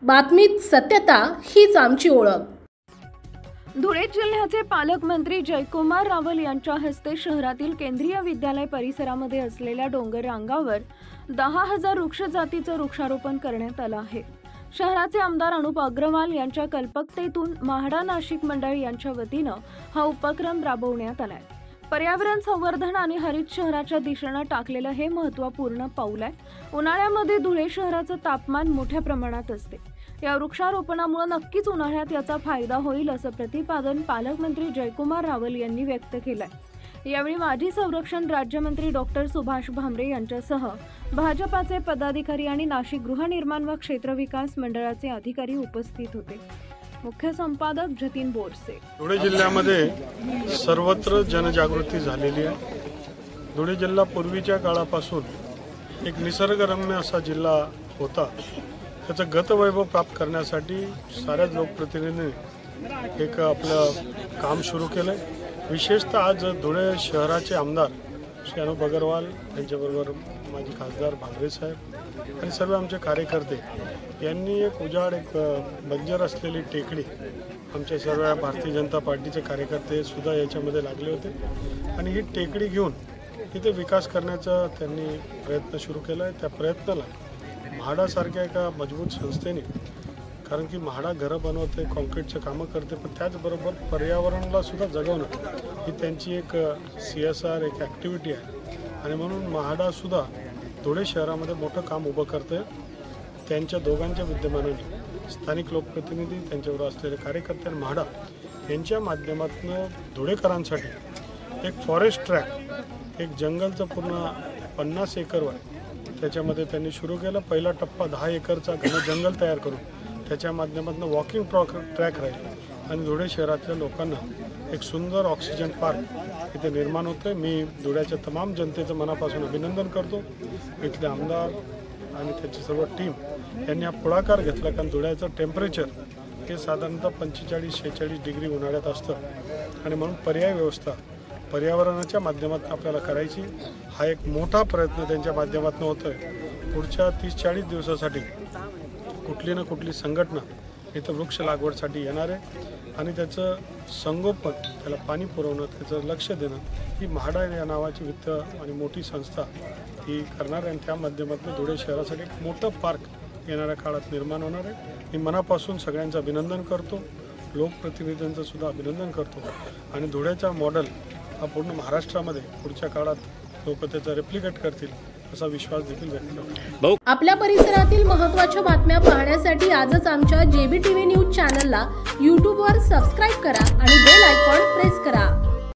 बातमीत सत्यता हीच आमची ओळख। धुळे जिल्ह्याचे पालकमंत्री जयकुमार रावल यांच्या हस्ते शहरातील केंद्रीय विद्यालय परिसरामध्ये असलेल्या डोंगर रांगावर 10,000 वृक्ष जातीचं वृक्षारोपण करण्यात आलं आहे। शहराचे आमदार अनुप अग्रवाल यांच्या कल्पकतेतून म्हाडा नाशिक मंडळ यांच्या वतीनं हा उपक्रम राबवण्यात आलाय। पर्यावरण संवर्धन आणि हरित शहराच्या दिशेने टाकलेलं हे महत्त्वपूर्ण पाऊल आहे। उन्हाळ्यामध्ये धुळे शहराचं तापमान मोठ्या प्रमाणात असते। या वृक्षारोपणामुळे नक्कीच उन्हाळ्यात याचा फायदा होईल असं प्रतिपादन पालकमंत्री जयकुमार रावल यांनी व्यक्त केलंय। यावेळी माजी संरक्षण राज्यमंत्री डॉक्टर सुभाष भामरे यांच्यासह भाजपाचे पदाधिकारी आणि नाशिक गृहनिर्माण व क्षेत्र विकास मंडळाचे अधिकारी उपस्थित होते। मुख्य संपादक जतीन बोरसे। धुळे जिल्ह्यामध्ये सर्वत्र जनजागृती झालेली आहे। धुळे जिल्हा पूर्वीच्या काळापासून एक निसर्गरम्य असा जिल्हा होता। त्याचं गतवैभव प्राप्त करण्यासाठी साऱ्या लोकप्रतिनिधींनी एक आपलं काम सुरू केलं आहे। विशेषतः आज धुळे शहराचे आमदार श्री अनुप अग्रवाल यांच्याबरोबर माजी खासदार भामरे साहेब आणि सर्व आमचे कार्यकर्ते यांनी एक उजाड एक बंजर असलेली टेकडी आमच्या सर्व भारतीय जनता पार्टीचे कार्यकर्ते सुद्धा याच्यामध्ये लागले होते आणि ही टेकडी घेऊन इथे विकास करण्याचा त्यांनी प्रयत्न सुरू केला आहे। त्या प्रयत्नाला म्हाडासारख्या एका मजबूत संस्थेने, कारण की म्हाडा घरं बनवते, कॉन्क्रीटचं कामं करते, पण त्याचबरोबर पर्यावरणाला सुद्धा जगवणं ही त्यांची एक CSR एक ॲक्टिव्हिटी आहे आणि म्हणून म्हाडासुद्धा धुळे शहरामध्ये मोठं काम उभं करते। त्यांच्या दोघांच्या विद्यमानाने स्थानिक लोकप्रतिनिधी, त्यांच्याबरोबर असलेले कार्यकर्ते आणि म्हाडा यांच्या माध्यमातून धुळेकरांसाठी एक फॉरेस्ट ट्रॅक, एक जंगलचं पूर्ण 50 एकरवर त्याच्यामध्ये त्यांनी सुरू केलं। पहिला टप्पा 10 एकरचा घन जंगल तयार करून त्याच्या माध्यमातून वॉकिंग ट्रॅक राहील आणि धुळे शहरातल्या लोकांना एक सुंदर ऑक्सिजन पार्क इथे निर्माण होतं। मी धुळ्याच्या तमाम जनतेचं मनापासून अभिनंदन करतो। इथले आमदार आणि त्याची सर्व टीम यांनी हा पुढाकार घेतला, कारण धुळ्याचं टेम्परेचर हे साधारणतः 45-46 डिग्री उन्हाळ्यात असतं आणि म्हणून पर्याय व्यवस्था पर्यावरणाच्या माध्यमातून आपल्याला करायची। हा एक मोठा प्रयत्न त्यांच्या माध्यमातून होतोय। पुढच्या 30-40 दिवसासाठी कुठली ना कुठली संघटना इथं वृक्ष लागवडसाठी येणार आहे आणि त्याचं संगोपन, त्याला पाणी पुरवणं, त्याचं लक्ष देणं ही म्हाडा या नावाची वित्त आणि मोठी संस्था ही करणार आहे आणि त्या माध्यमातून धुळे शहरासाठी एक मोठं पार्क येणाऱ्या काळात निर्माण होणार आहे। मी मनापासून सगळ्यांचं अभिनंदन करतो, लोकप्रतिनिधींचं सुद्धा अभिनंदन करतो आणि धुळ्याचा मॉडेल हा पूर्ण महाराष्ट्रामध्ये पुढच्या काळात लोक त्याचा रेप्लिकेट करतील असा विश्वास देखील व्यक्त करतो। आपल्या परिसरातील महत्त्वाच्या बातम्या पाहण्यासाठी आजच आमच्या JBTV न्यूज चॅनलला YouTube वर सबस्क्राइब करा आणि बेल आयकॉन प्रेस करा।